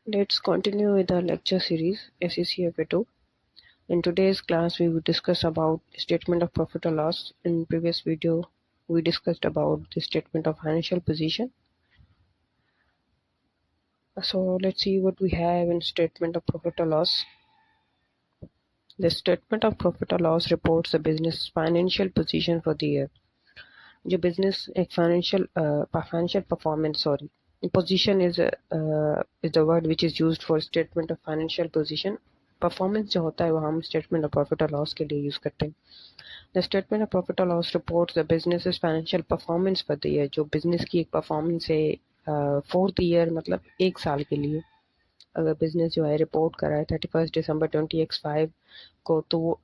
Let's continue with our lecture series SECFA2. In today's class, we will discuss about statement of profit or loss. In previous video, we discussed about the statement of financial position. So let's see what we have in statement of profit or loss. The statement of profit or loss reports the business financial position for the year. जो business एक financial performance position is the word which is used for statement of financial position. Performance जो होता है वो हम statement of profit or loss के लिए use करते हैं. The statement of profit or loss reports the business's financial performance for the year. जो business की एक performance है for the year मतलब एक साल के लिए. अगर business जो है रिपोर्ट कर रहा है 31 दिसंबर 20x5 को, तो वो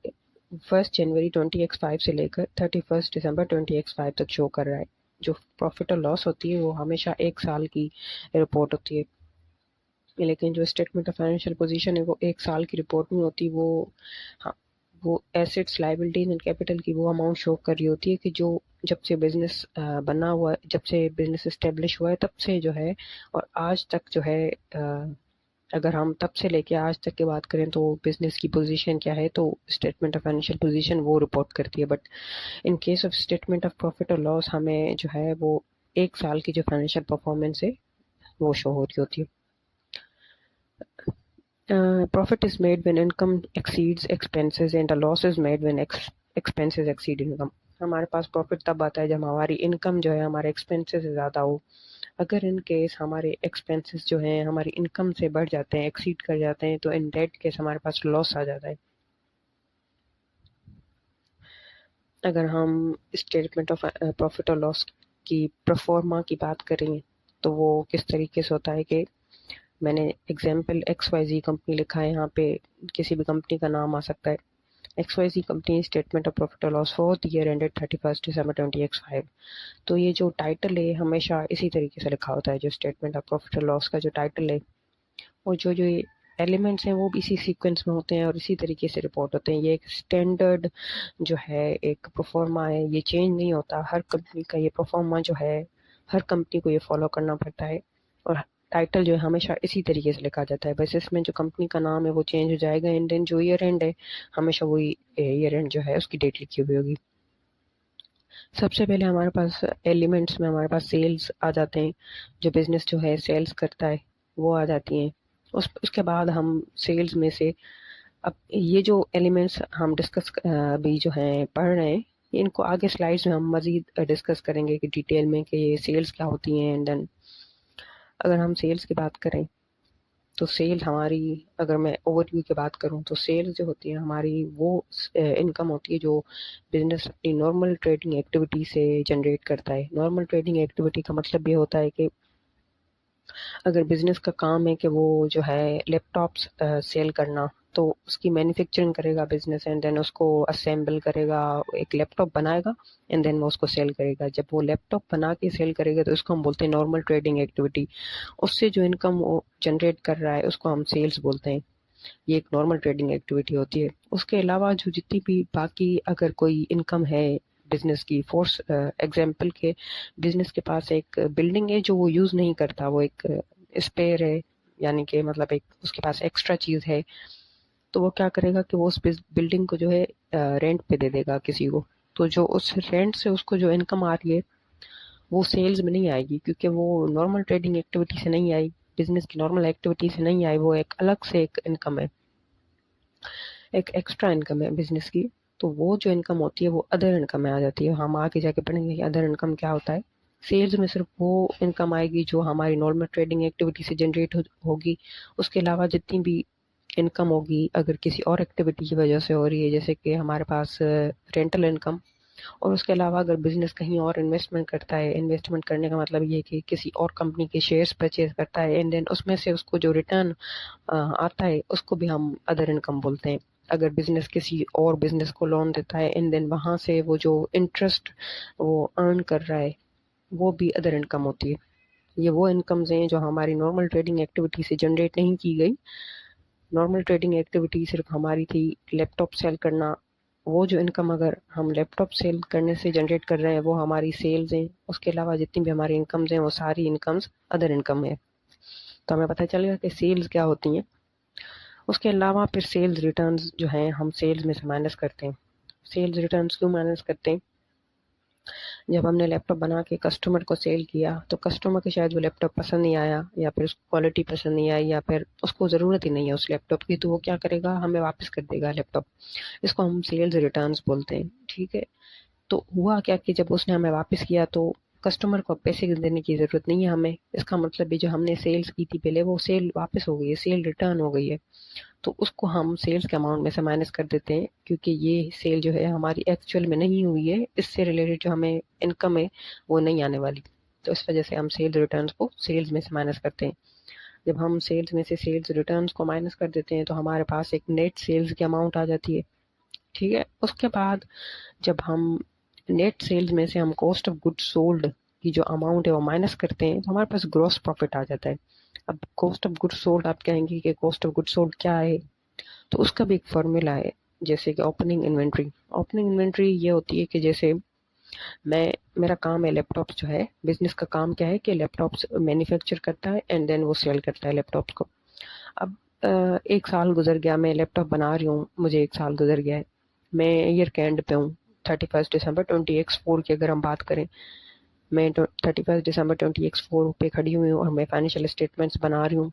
1 जनवरी 20x5 से लेकर 31 दिसंबर 20x5 तक शो कर रहा है. जो प्रॉफिट और लॉस होती है वो हमेशा एक साल की रिपोर्ट होती है, लेकिन जो स्टेटमेंट ऑफ फाइनेंशियल पोजीशन है वो एक साल की रिपोर्ट नहीं होती. वो एसेट्स, लायबिलिटीज एंड कैपिटल की वो अमाउंट शो कर रही होती है कि जो जब से बिजनेस बना हुआ है, जब से बिजनेस एस्टेब्लिश हुआ है तब से जो है और आज तक जो है. अगर हम तब से लेके आज तक की बात करें तो बिजनेस की पोजीशन क्या है, तो स्टेटमेंट ऑफ फाइनेंशियल पोजीशन वो रिपोर्ट करती है. But in case of statement of profit और लॉस हमें जो है वो एक साल की जो फाइनेंशियल परफॉर्मेंस है वो शो हो रही होती है. Profit is made when income exceeds expenses and a loss is made when expenses exceed income. हमारे पास प्रॉफिट तब आता है जब हमारी इनकम जो है हमारे एक्सपेंसेस से ज़्यादा हो. अगर इन केस हमारे एक्सपेंसेस जो हैं हमारी इनकम से बढ़ जाते हैं, एक्सीड कर जाते हैं, तो इन दैट केस हमारे पास लॉस आ जाता है. अगर हम स्टेटमेंट ऑफ प्रॉफिट और लॉस की प्रोफॉर्मा की बात करें तो वो किस तरीके से होता है कि मैंने एग्जाम्पल XYZ कंपनी लिखा है. यहाँ पे किसी भी कंपनी का नाम आ सकता है. XYZ company statement of profit और loss for the year ended 31 December 20x5. तो ये जो टाइटल है हमेशा इसी तरीके से लिखा होता है. जो स्टेटमेंट ऑफ प्रॉफिट और लॉस का जो टाइटल है और जो जो एलिमेंट्स हैं वो भी इसी सीक्वेंस में होते हैं और इसी तरीके से रिपोर्ट होते हैं. ये एक स्टैंडर्ड जो है एक प्रोफॉर्मा है, ये चेंज नहीं होता. हर कंपनी का ये प्रोफॉर्मा जो है हर कंपनी को ये फॉलो करना पड़ता है और टाइटल जो है हमेशा इसी तरीके से लिखा जाता है. बस इसमें जो कंपनी का नाम है वो चेंज हो जाएगा एंड देन जो ईयर एंड है हमेशा वही ईयर एंड जो है उसकी डेट लिखी हुई होगी. सबसे पहले हमारे पास एलिमेंट्स में हमारे पास सेल्स आ जाते हैं. जो बिजनेस जो है सेल्स करता है वो आ जाती हैं. उसके बाद हम सेल्स में से अब ये जो एलिमेंट्स हम डिस्कस अभी जो हैं पढ़ रहे हैं, इनको आगे स्लाइड्स में हम मज़ीद डिस्कस करेंगे कि डिटेल में कि ये सेल्स क्या होती हैं. एंड देन अगर हम सेल्स की बात करें तो सेल हमारी, अगर मैं ओवरव्यू की बात करूं तो सेल्स जो होती है हमारी वो इनकम होती है जो बिजनेस अपनी नॉर्मल ट्रेडिंग एक्टिविटी से जनरेट करता है. नॉर्मल ट्रेडिंग एक्टिविटी का मतलब ये होता है कि अगर बिजनेस का काम है कि वो जो है लैपटॉप्स सेल करना, तो उसकी मैन्युफैक्चरिंग करेगा बिजनेस एंड देन उसको असेंबल करेगा, एक लैपटॉप बनाएगा एंड देन वो उसको सेल करेगा. जब वो लैपटॉप बना के सेल करेगा तो उसको हम बोलते हैं नॉर्मल ट्रेडिंग एक्टिविटी. उससे जो इनकम वो जनरेट कर रहा है उसको हम सेल्स बोलते हैं. ये एक नॉर्मल ट्रेडिंग एक्टिविटी होती है. उसके अलावा जो जितनी भी बाकी अगर कोई इनकम है बिजनेस की, फोर्स एग्जाम्पल के बिजनेस के पास एक बिल्डिंग है जो वो यूज नहीं करता, वो एक स्पेयर है, यानी कि मतलब एक उसके पास एक्स्ट्रा चीज है, तो वो क्या करेगा कि वो उस बिल्डिंग को जो है रेंट पे दे देगा किसी को. तो जो उस रेंट से उसको जो इनकम आ रही है वो सेल्स में नहीं आएगी, क्योंकि वो नॉर्मल ट्रेडिंग एक्टिविटी से नहीं आई, बिजनेस की नॉर्मल एक्टिविटी से नहीं आई. वो एक अलग से एक इनकम है, एक एक्स्ट्रा इनकम है बिजनेस की. तो वो जो इनकम होती है वो अदर इनकम में आ जाती है. हम आगे जाके पढ़ेंगे कि अदर इनकम क्या होता है. सेल्स में सिर्फ वो इनकम आएगी जो हमारी नॉर्मल ट्रेडिंग एक्टिविटी से जनरेट होगी. उसके अलावा जितनी भी इनकम होगी अगर किसी और एक्टिविटी की वजह से हो रही है, जैसे कि हमारे पास रेंटल इनकम, और उसके अलावा अगर बिजनेस कहीं और इन्वेस्टमेंट करता है, इन्वेस्टमेंट करने का मतलब ये है कि किसी और कंपनी के शेयर्स परचेज करता है एंड देन उसमें से उसको जो रिटर्न आता है उसको भी हम अदर इनकम बोलते हैं. अगर बिजनेस किसी और बिजनेस को लोन देता है एंड देन वहां से वो जो इंटरेस्ट वो अर्न कर रहा है वो भी अदर इनकम होती है. ये वो इनकम्स हैं जो हमारी नॉर्मल ट्रेडिंग एक्टिविटी से जनरेट नहीं की गई. नॉर्मल ट्रेडिंग एक्टिविटी सिर्फ हमारी थी लैपटॉप सेल करना. वो जो इनकम अगर हम लैपटॉप सेल करने से जनरेट कर रहे हैं वो हमारी सेल्स हैं. उसके अलावा जितनी भी हमारी इनकम्स हैं वो सारी इनकम्स अदर इनकम है. तो हमें पता चलेगा कि सेल्स क्या होती हैं। उसके अलावा फिर सेल्स रिटर्न्स जो हैं हम सेल्स में से माइनस करते हैं। सेल्स रिटर्न्स क्यों माइनस करते हैं? जब हमने लैपटॉप बना के कस्टमर को सेल किया तो कस्टमर को शायद वो लैपटॉप पसंद नहीं आया, या फिर उसको क्वालिटी पसंद नहीं आई, या फिर उसको ज़रूरत ही नहीं है उस लैपटॉप की, तो वो क्या करेगा, हमें वापस कर देगा लैपटॉप। इसको हम सेल्स रिटर्न्स बोलते हैं। ठीक है। तो हुआ क्या कि जब उसने हमें वापस किया तो कस्टमर को पैसे देने की ज़रूरत नहीं है हमें। इसका मतलब है जो हमने सेल्स की थी पहले वो सेल वापस हो गई है, सेल रिटर्न हो गई है। तो उसको हम सेल्स के अमाउंट में से माइनस कर देते हैं, क्योंकि ये सेल जो है हमारी एक्चुअल में नहीं हुई है, इससे रिलेटेड जो हमें इनकम है वो नहीं आने वाली। तो इस वजह से हम सेल्स रिटर्न्स को सेल्स में से माइनस करते हैं। जब हम सेल्स में से सेल्स रिटर्न्स को माइनस कर देते हैं तो हमारे पास एक नेट सेल्स की अमाउंट आ जाती है। ठीक है। उसके बाद जब हम नेट सेल्स में से हम कॉस्ट ऑफ गुड्स सोल्ड की जो अमाउंट है वो माइनस करते हैं तो हमारे पास ग्रॉस प्रॉफिट आ जाता है। अब कॉस्ट ऑफ गुड्स सोल्ड आप कहेंगे कि कॉस्ट ऑफ गुड्स सोल्ड क्या है, तो उसका भी एक फॉर्मूला है। जैसे कि ओपनिंग इन्वेंट्री ये होती है कि जैसे मैं मेरा काम है लैपटॉप जो है, बिजनेस का काम क्या है कि लैपटॉप्स मैन्युफैक्चर करता है एंड देन वो सेल करता है लैपटॉप्स को। अब एक साल गुजर गया, मैं लैपटॉप बना रही हूँ, मुझे एक साल गुजर गया है, मैं ईयर के एंड पे हूँ, 31 दिसंबर 20x4 की अगर हम बात करें, मैं 31 दिसंबर 20x4 पे खड़ी हुई हूँ और मैं फाइनेंशियल स्टेटमेंट्स बना रही हूँ।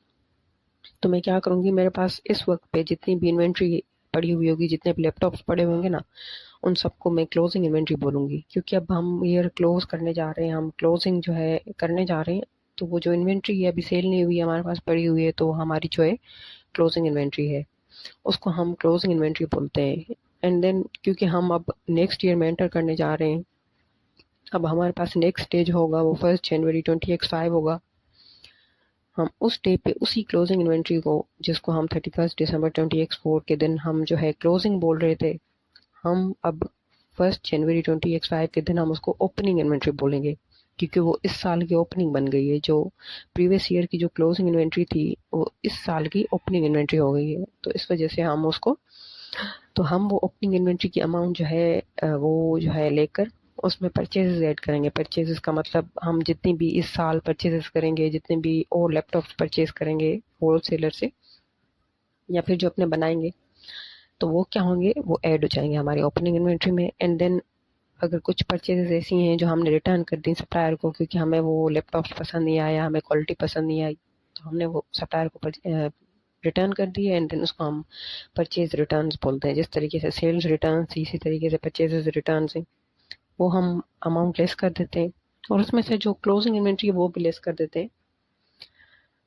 तो मैं क्या करूँगी, मेरे पास इस वक्त पे जितनी भी इन्वेंट्री पड़ी हुई होगी, जितने भी लैपटॉप्स पड़े होंगे ना, उन सबको मैं क्लोजिंग इन्वेंट्री बोलूँगी, क्योंकि अब हम ईयर क्लोज करने जा रहे हैं, हम क्लोजिंग जो है करने जा रहे हैं। तो वो जो इन्वेंट्री है अभी सेल नहीं हुई है, हमारे पास पड़ी हुई है, तो हमारी जो है क्लोजिंग इन्वेंट्री है, उसको हम क्लोजिंग इन्वेंट्री बोलते हैं। एंड देन क्योंकि हम अब नेक्स्ट ईयर में एंटर करने जा रहे हैं, अब हमारे पास नेक्स्ट स्टेज होगा वो 1 जनवरी 20x5 होगा। हम उस डे पे उसी क्लोजिंग इन्वेंट्री को, जिसको हम 31 दिसंबर 20x4 के दिन हम जो है क्लोजिंग बोल रहे थे, हम अब 1 जनवरी 20x5 के दिन हम उसको ओपनिंग इन्वेंट्री बोलेंगे, क्योंकि वो इस साल की ओपनिंग बन गई है। जो प्रीवियस ईयर की जो क्लोजिंग इन्वेंट्री थी वो इस साल की ओपनिंग इन्वेंट्री हो गई है। तो इस वजह से हम उसको, तो हम वो ओपनिंग इन्वेंट्री की अमाउंट जो है वो जो है लेकर उसमें परचेजेस ऐड करेंगे। परचेजेस का मतलब हम जितनी भी इस साल परचेजेस करेंगे, जितने भी और लैपटॉप्स परचेज करेंगे होल सेलर से या फिर जो अपने बनाएंगे, तो वो क्या होंगे, वो ऐड हो जाएंगे हमारी ओपनिंग इन्वेंट्री में। एंड देन अगर कुछ परचेजेस ऐसी हैं जो हमने रिटर्न कर दी सप्लायर को, क्योंकि हमें वो लैपटॉप्स पसंद नहीं आया, हमें क्वालिटी पसंद नहीं आई, तो हमने वो सप्लायर को रिटर्न कर दिए, एंड देन उसको हम परचेज रिटर्न्स बोलते हैं। जिस तरीके से सेल्स रिटर्न्स इसी तरीके से परचेजेस रिटर्न्स हैं, वो हम अमाउंट लेस कर देते हैं और उसमें से जो क्लोजिंग इन्वेंट्री है वो भी लेस कर देते हैं।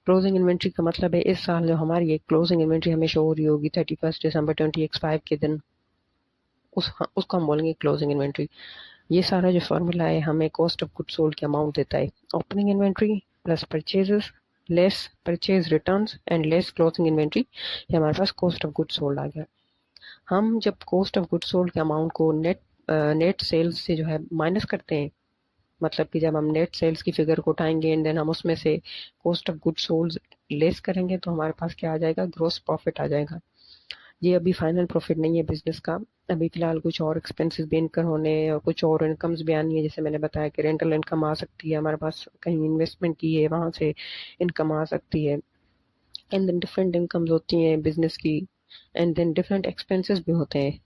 क्लोजिंग इन्वेंट्री का मतलब है इस साल जो हमारी एक क्लोजिंग इन्वेंट्री हमें शो हो रही होगी 31 दिसंबर 20x5 के दिन, उसको हम बोलेंगे क्लोजिंग इन्वेंट्री। ये सारा जो फॉर्मूला है हमें कॉस्ट ऑफ गुड सोल्ड की अमाउंट देता है। Opening inventory plus purchases less purchase returns and less closing inventory, ये हमारे पास कॉस्ट ऑफ गुड सोल्ड आ गया। हम जब कॉस्ट ऑफ गुड सोल्ड के अमाउंट को नेट सेल्स से जो है माइनस करते हैं, मतलब कि जब हम नेट सेल्स की फिगर को उठाएंगे एंड देन हम उसमें से cost of good sold less करेंगे, तो हमारे पास क्या आ जाएगा, ग्रोस प्रॉफिट आ जाएगा। ये अभी फाइनल प्रॉफिट नहीं है बिजनेस का, अभी फिलहाल कुछ और एक्सपेंसेस भी इनकर होने हैं और कुछ और इनकम्स भी आनी है। जैसे मैंने बताया कि रेंटल इनकम आ सकती है, हमारे पास कहीं इन्वेस्टमेंट की है वहाँ से इनकम आ सकती है। एंड देन डिफरेंट इनकम्स होती हैं बिजनेस की, एंड देन डिफरेंट एक्सपेंसेस भी होते हैं।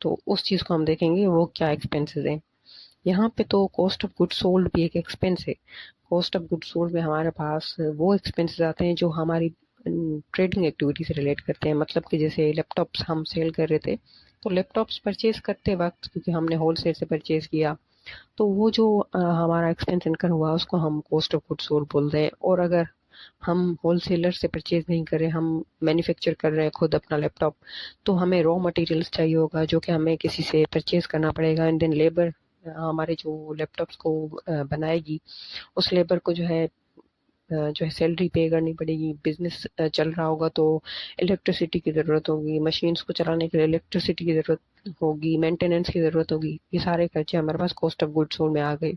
तो उस चीज़ को हम देखेंगे वो क्या एक्सपेंसेस हैं। यहाँ पे तो कॉस्ट ऑफ गुड सोल्ड भी एक एक्सपेंस है। कॉस्ट ऑफ गुड सोल्ड में हमारे पास वो एक्सपेंसेस आते हैं जो हमारी ट्रेडिंग एक्टिविटी से रिलेट करते हैं। मतलब कि जैसे लैपटॉप्स हम सेल कर रहे थे, तो लैपटॉप्स परचेज करते वक्त क्योंकि हमने होल सेल से परचेज किया, तो वो जो हमारा एक्सपेंस इनकर हुआ उसको हम कॉस्ट ऑफ गुड सोल्ड बोलते हैं। और अगर हम होल सेलर से परचेज नहीं कर रहे, हम मैन्युफैक्चर कर रहे हैं खुद अपना लैपटॉप, तो हमें रॉ मटेरियल्स चाहिए होगा जो कि हमें किसी से परचेज करना पड़ेगा। एंड देन लेबर हमारे जो लैपटॉप्स को बनाएगी, उस लेबर को जो है सैलरी पे करनी पड़ेगी। बिजनेस चल रहा होगा तो इलेक्ट्रिसिटी की ज़रूरत होगी, मशीन्स को चलाने के लिए इलेक्ट्रिसिटी की ज़रूरत होगी, मेंटेनेंस की ज़रूरत होगी। ये सारे खर्चे हमारे पास कॉस्ट ऑफ गुड्स सोल्ड में आ गए,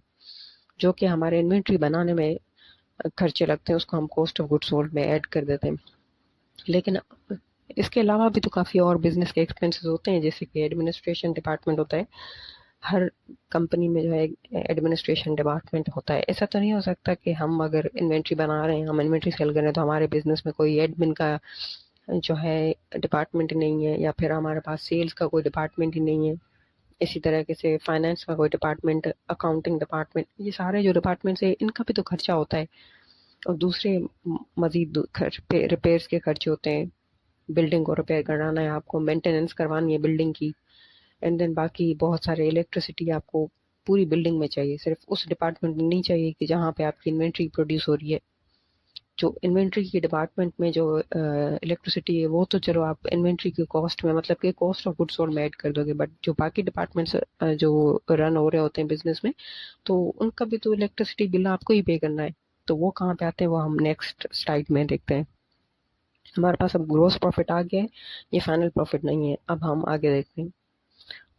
जो कि हमारे इन्वेंट्री बनाने में खर्चे लगते हैं, उसको हम कॉस्ट ऑफ गुड्स सोल्ड में ऐड कर देते हैं। लेकिन इसके अलावा भी तो काफ़ी और बिजनेस के एक्सपेंसेस होते हैं, जैसे कि एडमिनिस्ट्रेशन डिपार्टमेंट होता है, हर कंपनी में जो है एडमिनिस्ट्रेशन डिपार्टमेंट होता है। ऐसा तो नहीं हो सकता कि हम अगर इन्वेंट्री बना रहे हैं, हम इन्वेंट्री सेल कर रहे हैं, तो हमारे बिजनेस में कोई एडमिन का जो है डिपार्टमेंट ही नहीं है, या फिर हमारे पास सेल्स का कोई डिपार्टमेंट ही नहीं है। इसी तरह से फाइनेंस का कोई डिपार्टमेंट, अकाउंटिंग डिपार्टमेंट, ये सारे जो डिपार्टमेंट्स है इनका भी तो खर्चा होता है। और दूसरे मजीद खर्च पे रिपेयर्स के खर्चे होते हैं। बिल्डिंग को रिपेयर कराना है आपको, मेंटेनेंस करवानी है बिल्डिंग की, एंड देन बाकी बहुत सारे इलेक्ट्रिसिटी आपको पूरी बिल्डिंग में चाहिए, सिर्फ उस डिपार्टमेंट में नहीं चाहिए कि जहाँ पे आपकी इन्वेंट्री प्रोड्यूस हो रही है। जो इन्वेंट्री के डिपार्टमेंट में जो इलेक्ट्रिसिटी है वो तो चलो आप इन्वेंट्री की कॉस्ट में, मतलब कि कॉस्ट ऑफ गुड्स सोल्ड में ऐड कर दोगे, बट जो बाकी डिपार्टमेंट्स जो रन हो रहे होते हैं बिजनेस में, तो उनका भी तो इलेक्ट्रिसिटी बिल आपको ही पे करना है। तो वो कहाँ पे आते हैं, वो हम नेक्स्ट स्लाइड में देखते हैं। हमारे पास अब ग्रोस प्रॉफिट आ गया है, ये फाइनल प्रॉफिट नहीं है। अब हम आगे देखते हैं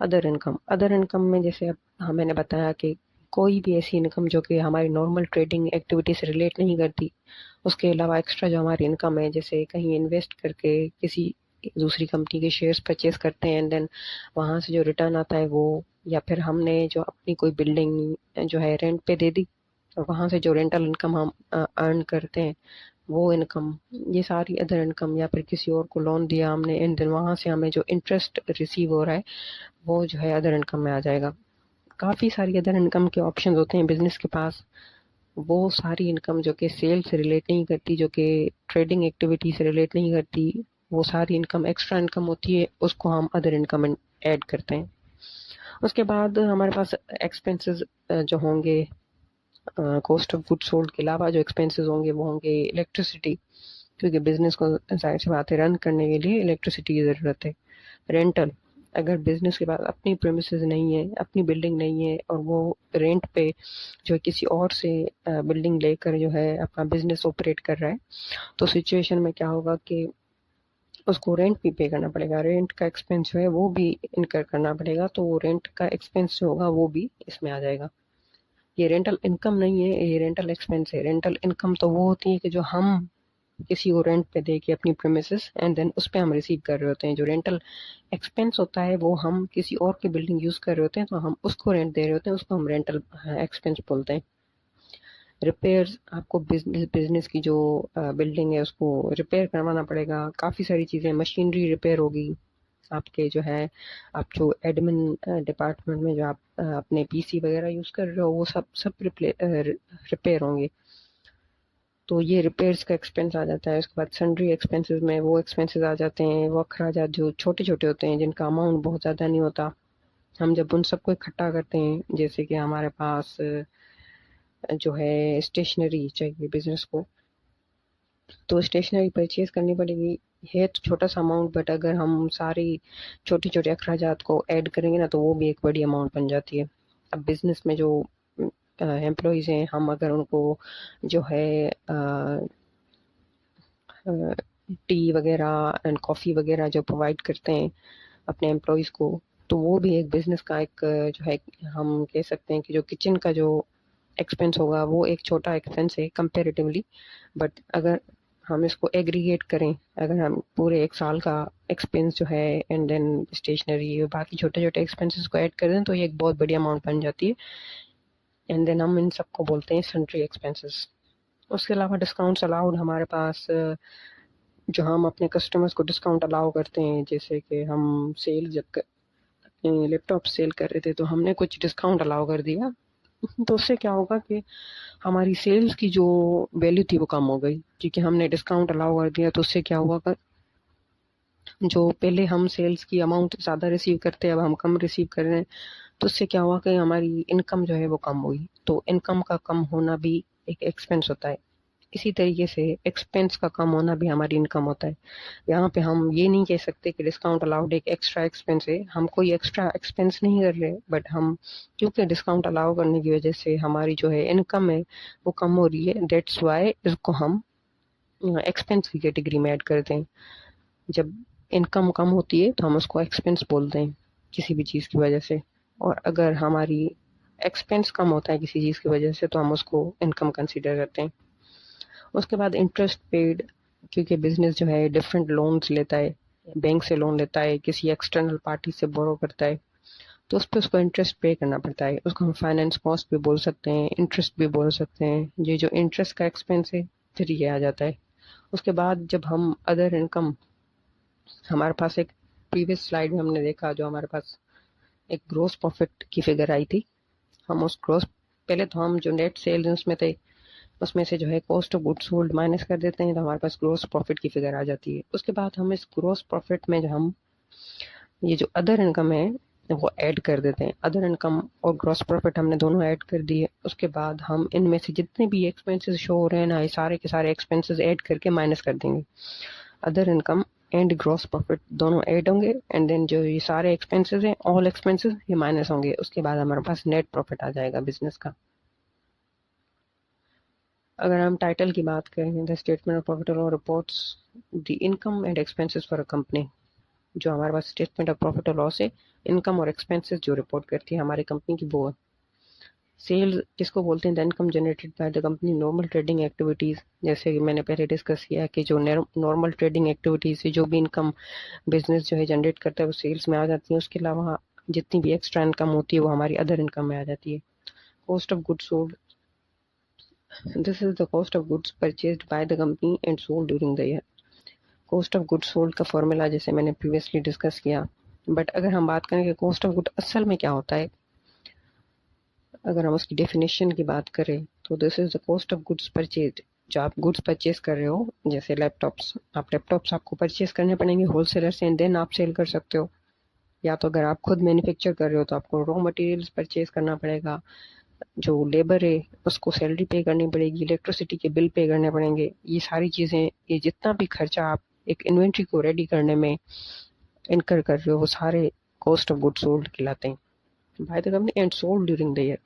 अदर इनकम में, जैसे अब मैंने बताया कि कोई भी ऐसी इनकम जो कि हमारी नॉर्मल ट्रेडिंग एक्टिविटी से रिलेट नहीं करती, उसके अलावा एक्स्ट्रा जो हमारी इनकम है, जैसे कहीं इन्वेस्ट करके किसी दूसरी कंपनी के शेयर्स परचेज करते हैं, एंड देन वहाँ से जो रिटर्न आता है वो, या फिर हमने जो अपनी कोई बिल्डिंग जो है रेंट पे दे दी, और वहाँ से जो रेंटल इनकम हम अर्न करते हैं वो इनकम, ये सारी अदर इनकम, या फिर किसी और को लोन दिया हमने एंड देन वहाँ से हमें जो इंटरेस्ट रिसीव हो रहा है, वो जो है अदर इनकम में आ जाएगा। काफ़ी सारी अदर इनकम के ऑप्शन होते हैं बिजनेस के पास। वो सारी इनकम जो कि सेल से रिलेट नहीं करती, जो कि ट्रेडिंग एक्टिविटी से रिलेट नहीं करती, वो सारी इनकम एक्स्ट्रा इनकम होती है, उसको हम अदर इनकम ऐड करते हैं। उसके बाद हमारे पास एक्सपेंसेस जो होंगे, कॉस्ट ऑफ गुड सोल्ड के अलावा जो एक्सपेंसेस होंगे वो होंगे इलेक्ट्रिसिटी, क्योंकि बिजनेस को जाहिर सी बात है रन करने के लिए इलेक्ट्रिसिटी की ज़रूरत है। रेंटल, अगर बिजनेस के पास अपनी प्रेमिसेस नहीं है, अपनी बिल्डिंग नहीं है, और वो रेंट पे जो है किसी और से बिल्डिंग लेकर जो है अपना बिजनेस ऑपरेट कर रहा है, तो सिचुएशन में क्या होगा कि उसको रेंट भी पे करना पड़ेगा, रेंट का एक्सपेंस जो है वो भी इनकर करना पड़ेगा, तो वो रेंट का एक्सपेंस जो होगा वो भी इसमें आ जाएगा। ये रेंटल इनकम नहीं है, ये रेंटल एक्सपेंस है। रेंटल इनकम तो वो होती है कि जो हम किसी को रेंट पे दे के अपनी प्रेमिसेस एंड देन उस पे हम रिसीव कर रहे होते हैं। जो रेंटल एक्सपेंस होता है वो हम किसी और की बिल्डिंग यूज कर रहे होते हैं, तो हम उसको रेंट दे रहे होते हैं, उसको हम रेंटल एक्सपेंस बोलते हैं। रिपेयर्स, आपको बिजनेस की जो बिल्डिंग है उसको रिपेयर करवाना पड़ेगा, काफ़ी सारी चीज़ें, मशीनरी रिपेयर होगी आपके, जो है आप जो एडमिन डिपार्टमेंट में जो आप अपने पीसी वगैरह यूज़ कर रहे हो वो सब सब रिपेयर होंगे, तो ये रिपेयर्स का एक्सपेंस आ जाता है। उसके बाद सन्ड्री एक्सपेंसेस में वो एक्सपेंसेस आ जाते हैं, वो अखराजात जो छोटे छोटे होते हैं जिनका अमाउंट बहुत ज़्यादा नहीं होता, हम जब उन सबको इकट्ठा करते हैं, जैसे कि हमारे पास जो है स्टेशनरी चाहिए बिजनेस को, तो स्टेशनरी परचेज करनी पड़ेगी। है तो छोटा सा अमाउंट, बट अगर हम सारी छोटी छोटी अखराजात को ऐड करेंगे ना तो वो भी एक बड़ी अमाउंट बन जाती है। अब बिजनेस में जो एम्प्लॉयज़ हैं, हम अगर उनको जो है टी वगैरह एंड कॉफ़ी वगैरह जो प्रोवाइड करते हैं अपने एम्प्लॉयज़ को, तो वो भी एक बिजनेस का एक जो है, हम कह सकते हैं कि जो किचन का जो एक्सपेंस होगा वो एक छोटा एक्सपेंस है कंपेरेटिवली, बट अगर हम इसको एग्रीगेट करें, अगर हम पूरे एक साल का एक्सपेंस जो है एंड देन स्टेशनरी और बाकी छोटे छोटे एक्सपेंसेस को ऐड कर दें तो ये एक बहुत बड़ी अमाउंट बन जाती है, एंड देन हम इन सबको बोलते हैं सन्ड्री एक्सपेंसेस। उसके अलावा डिस्काउंट्स अलाउड हमारे पास, जो हम अपने कस्टमर्स को डिस्काउंट अलाउ करते हैं, जैसे कि हम सेल जब अपने लैपटॉप सेल कर रहे थे तो हमने कुछ डिस्काउंट अलाउ कर दिया, तो उससे क्या होगा कि हमारी सेल्स की जो वैल्यू थी वो कम हो गई, क्योंकि हमने डिस्काउंट अलाउ कर दिया। तो उससे क्या हुआ कि जो पहले हम सेल्स की अमाउंट ज़्यादा रिसीव करते हैं, अब हम कम रिसीव कर रहे हैं, तो उससे क्या हुआ कि हमारी इनकम जो है वो कम हुई। तो इनकम का कम होना भी एक एक्सपेंस होता है। इसी तरीके से एक्सपेंस का कम होना भी हमारी इनकम होता है। यहाँ पे हम ये नहीं कह सकते कि डिस्काउंट अलाउड एक एक्स्ट्रा एक्सपेंस है, हम कोई एक्स्ट्रा एक्सपेंस नहीं कर रहे, बट हम क्योंकि डिस्काउंट अलाउ करने की वजह से हमारी जो है इनकम है वो कम हो रही है, दैट्स वाई इसको हम एक्सपेंस की कैटेगरी में ऐड करते हैं। जब इनकम कम होती है तो हम उसको एक्सपेंस बोलते हैं किसी भी चीज़ की वजह से, और अगर हमारी एक्सपेंस कम होता है किसी चीज़ की वजह से तो हम उसको इनकम कंसिडर करते हैं। उसके बाद इंटरेस्ट पेड, क्योंकि बिजनेस जो है डिफरेंट लोन्स लेता है, बैंक से लोन लेता है, किसी एक्सटर्नल पार्टी से बोरो करता है, तो उस पर उसको इंटरेस्ट पे करना पड़ता है। उसको हम फाइनेंस कॉस्ट भी बोल सकते हैं, इंटरेस्ट भी बोल सकते हैं। ये जो इंटरेस्ट का एक्सपेंस है फिर ये आ जाता है। उसके बाद जब हम अदर इनकम, हमारे पास एक प्रीवियस स्लाइड में हमने देखा, जो हमारे पास एक ग्रोस प्रॉफिट की फिगर आई थी। हम उस ग्रोस, पहले तो हम जो नेट सेल्स उसमें थे, उसमें से जो है cost of goods sold minus कर देते हैं, तो हमारे पास ग्रोस प्रॉफिट की फिगर आ जाती है। उसके बाद हम इस ग्रोस प्रॉफिट में जो हम ये जो अदर इनकम है वो ऐड कर देते हैं। अदर इनकम और ग्रॉस प्रॉफिट हमने दोनों ऐड कर दिए। उसके बाद हम इनमें से जितने भी एक्सपेंसेस शो हो रहे हैं ना, ये सारे के सारे एक्सपेंसेस ऐड करके माइनस कर देंगे। Other income and gross profit दोनों ऐड होंगे, एंड देन जो ये सारे एक्सपेंसेस हैं, ऑल एक्सपेंसेस ये माइनस होंगे। उसके बाद हमारे पास नेट प्रॉफिट आ जाएगा बिजनेस का। अगर हम टाइटल की बात करें, द स्टेटमेंट ऑफ प्रॉफिट और reports the income and expenses for a company. जो हमारे पास स्टेटमेंट ऑफ प्रॉफिट और लॉस है, इनकम और एक्सपेंसेस जो रिपोर्ट करती है हमारी कंपनी की, वो सेल्स किसको बोलते हैं, the income generated by the company normal trading activities. जैसे कि मैंने पहले डिस्कस किया कि जो नॉर्मल ट्रेडिंग एक्टिविटीज से जो भी इनकम बिजनेस जो है जनरेट करता है वो सेल्स में आ जाती है। उसके अलावा जितनी भी एक्स्ट्रा इनकम होती है वो हमारी अदर इनकम में आ जाती है। Cost of goods sold, this is the cost of goods purchased by the company and sold during the year. Cost of goods sold का फॉर्मूला जैसे मैंने प्रीवियसली डिस्कस किया, बट अगर हम बात करें कि कॉस्ट ऑफ गुड असल में क्या होता है, अगर हम उसकी डेफिनेशन की बात करें तो this is the cost of goods purchase. जो आप गुड्स परचेज कर रहे हो, जैसे लैपटॉप्स, लैपटॉप्स आपको परचेज करने पड़ेंगे होलसेलर से, एंड देन आप सेल कर सकते हो। या तो अगर आप खुद मैन्युफैक्चर कर रहे हो तो आपको रॉ मटेरियल्स परचेज करना पड़ेगा, जो लेबर है उसको सैलरी पे करनी पड़ेगी, इलेक्ट्रिसिटी के बिल पे करने पड़ेंगे। ये सारी चीज़ें, ये जितना भी खर्चा आप एक इन्वेंट्री को रेडी करने में इनकर कर रहे हो, वो सारे कॉस्ट ऑफ गुड्स सोल्ड कहलाते हैं by the company and sold during the year.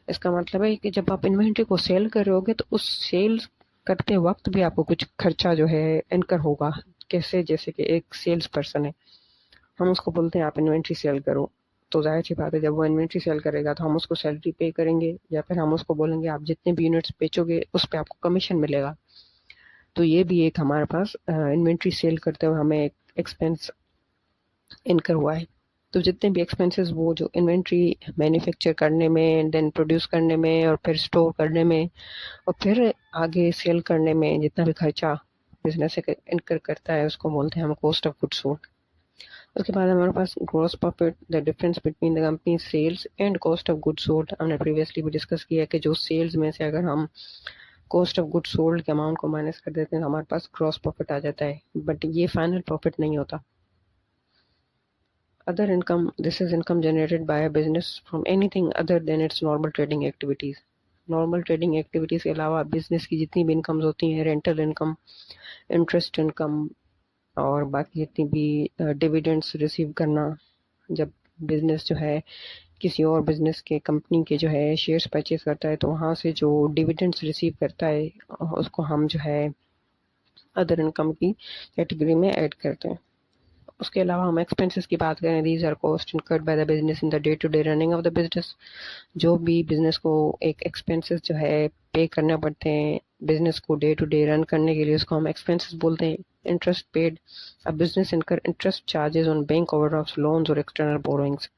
इसका मतलब है कि जब आप इन्वेंट्री को सेल कर रहे होगे तो उस सेल करते वक्त भी आपको कुछ खर्चा जो है इनकर होगा। कैसे, जैसे कि एक सेल्स पर्सन है, हम उसको बोलते हैं आप इन्वेंट्री सेल करो, तो जाहिर सी बात है जब वो इन्वेंट्री सेल करेगा तो हम उसको सैलरी पे करेंगे, या फिर हम उसको बोलेंगे आप जितने भी यूनिट्स बेचोगे उस पर आपको कमीशन मिलेगा। तो ये भी एक हमारे पास इन्वेंट्री सेल करते हुए हमें एक एक्सपेंस इनकर हुआ है। तो जितने भी एक्सपेंसेस वो जो इन्वेंट्री मैन्युफैक्चर करने में, देन प्रोड्यूस करने में, और फिर स्टोर करने में, और फिर आगे सेल करने में जितना भी खर्चा बिजनेस इनकर करता है उसको बोलते हैं हम कॉस्ट ऑफ गुड्स सोल्ड। उसके बाद हमारे पास gross profit, the difference between the company sales and cost of goods sold. हमने प्रीवियसली भी डिस्कस किया कि जो सेल्स में से अगर हम कॉस्ट ऑफ गुड्स सोल्ड के अमाउंट को माइनस कर देते हैं तो हमारे पास ग्रॉस प्रॉफिट आ जाता है, बट ये फाइनल प्रॉफिट नहीं होता। Other income, this is income generated by a business from anything other than its normal trading activities. Normal trading activities के अलावा बिजनेस की जितनी भी इनकम्स होती हैं, रेंटल इनकम, इंटरेस्ट इनकम, और बाकी जितनी भी डिविडेंड्स रिसीव करना, जब बिजनेस जो है किसी और बिजनेस के कंपनी के जो है शेयर्स परचेज करता है तो वहाँ से जो डिविडेंड्स रिसीव करता है उसको हम जो है अदर इनकम की कैटेगरी में ऐड करते हैं। उसके अलावा हम एक्सपेंसेस की बात करें, these are cost incurred by the business in the day to day running of the business. जो भी बिजनेस को एक एक्सपेंसेस जो है पे करने पड़ते हैं बिजनेस को डे टू डे रन करने के लिए, उसको हम एक्सपेंसेस बोलते हैं। इंटरेस्ट पेड, अ बिजनेस इनकर interest charges on bank overdraft, loans और एक्सटर्नल बोरोइंग्स।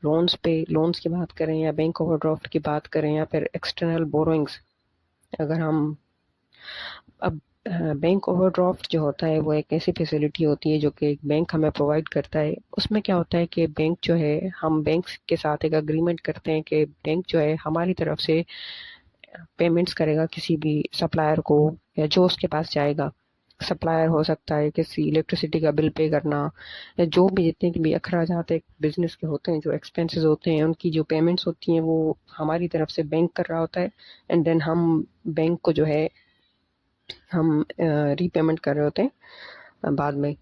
लोन्स पे, लोन्स की बात करें या बैंक ओवरड्राफ्ट की बात करें या फिर एक्सटर्नल बोरोइंग्स, अगर हम अब बैंक ओवरड्राफ्ट जो होता है वो एक ऐसी फैसिलिटी होती है जो कि एक बैंक हमें प्रोवाइड करता है। उसमें क्या होता है कि बैंक जो है, हम बैंक के साथ एक अग्रीमेंट करते हैं कि बैंक जो है हमारी तरफ से पेमेंट्स करेगा किसी भी सप्लायर को, या जो उसके पास जाएगा। सप्लायर हो सकता है किसी इलेक्ट्रिसिटी का बिल पे करना, या जो भी जितने भी अखराजात एक बिजनेस के होते हैं, जो एक्सपेंसेस होते हैं, उनकी जो पेमेंट्स होती हैं वो हमारी तरफ से बैंक कर रहा होता है, एंड देन हम बैंक को जो है हम रीपेमेंट कर रहे होते हैं बाद में।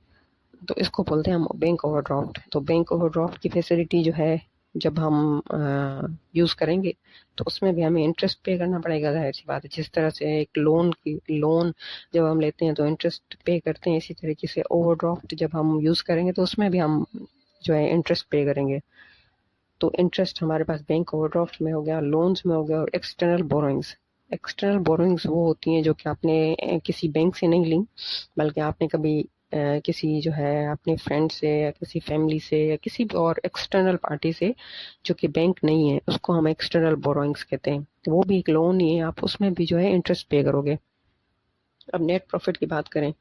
तो इसको बोलते हैं हम बैंक ओवरड्राफ्ट। तो बैंक ओवरड्राफ्ट की फैसिलिटी जो है जब हम यूज़ करेंगे तो उसमें भी हमें इंटरेस्ट पे करना पड़ेगा, जाहिर सी बात है। जिस तरह से एक लोन जब हम लेते हैं तो इंटरेस्ट पे करते हैं, इसी तरीके से ओवरड्राफ्ट जब हम यूज़ करेंगे तो उसमें भी हम जो है इंटरेस्ट पे करेंगे। तो इंटरेस्ट हमारे पास बैंक ओवरड्राफ्ट में हो गया, लोन्स में हो गया, और एक्सटर्नल बोरोइंग्स। एक्सटर्नल बोरोइंग्स वो होती हैं जो कि आपने किसी बैंक से नहीं ली, बल्कि आपने कभी किसी जो है अपने फ्रेंड से या किसी फैमिली से या किसी भी और एक्सटर्नल पार्टी से जो कि बैंक नहीं है, उसको हम एक्सटर्नल बोरोइंग्स कहते हैं। तो वो भी एक लोन ही है, आप उसमें भी जो है इंटरेस्ट पे करोगे। अब नेट प्रॉफिट की बात करें,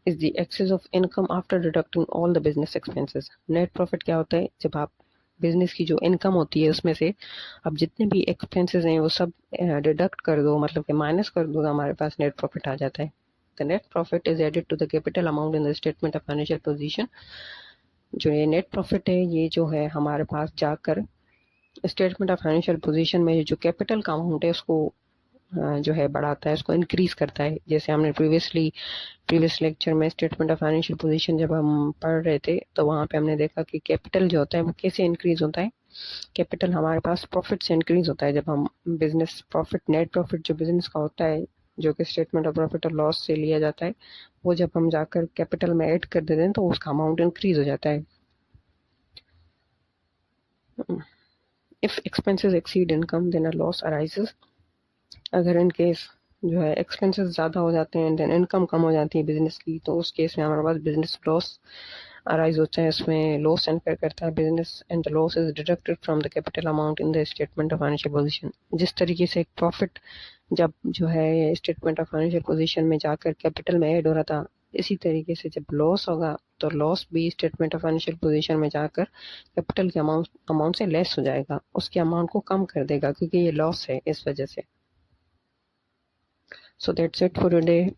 is the excess of income after deducting all the business expenses. Net profit क्या होता है? जब आप बिजनेस की जो इनकम होती है उसमें से अब जितने भी एक्सपेंसेस हैं वो सब डिडक्ट कर दो, मतलब कि माइनस कर दो, तो हमारे पास नेट प्रॉफिट आ जाता है। The net profit is added to the capital amount in the statement of financial position. जो ये नेट प्रॉफिट है ये जो है हमारे पास जाकर स्टेटमेंट ऑफ फाइनेंशियल पोजीशन में जो कैपिटल का अमाउंट है उसको जो है बढ़ाता है, उसको इंक्रीज करता है। जैसे हमने प्रीवियस लेक्चर में स्टेटमेंट ऑफ फाइनेंशियल पोजीशन जब हम पढ़ रहे थे तो वहां पे हमने देखा कि कैपिटल जो होता है वो कैसे इंक्रीज होता है। कैपिटल हमारे पास प्रॉफिट से इंक्रीज होता है जब हम बिजनेस प्रॉफिट, नेट प्रॉफिट जो बिजनेस का होता है जो कि स्टेटमेंट ऑफ प्रॉफिट और लॉस से लिया जाता है, वो जब हम जाकर कैपिटल में ऐड कर देते हैं तो उसका अमाउंट इंक्रीज हो जाता है। If expenses exceed income then a loss arises. अगर इन केस जो है एक्सपेंसेस ज़्यादा हो जाते हैं देन इनकम कम हो जाती है बिजनेस की, तो उस केस में हमारे पास बिजनेस लॉस अराइज होता है। इसमें लॉस एंकर करता है business and the loss is deducted from the capital amount in the statement of financial position. जिस तरीके से एक प्रॉफिट जब जो है स्टेटमेंट ऑफ फाइनेंशियल पोजीशन में जाकर कैपिटल में ऐड हो रहा था, इसी तरीके से जब लॉस होगा तो लॉस भी स्टेटमेंट ऑफ फाइनेंशियल पोजीशन में जाकर कैपिटल के अमाउंट से लेस हो जाएगा, उसके अमाउंट को कम कर देगा क्योंकि ये लॉस है इस वजह से। So that's it for today.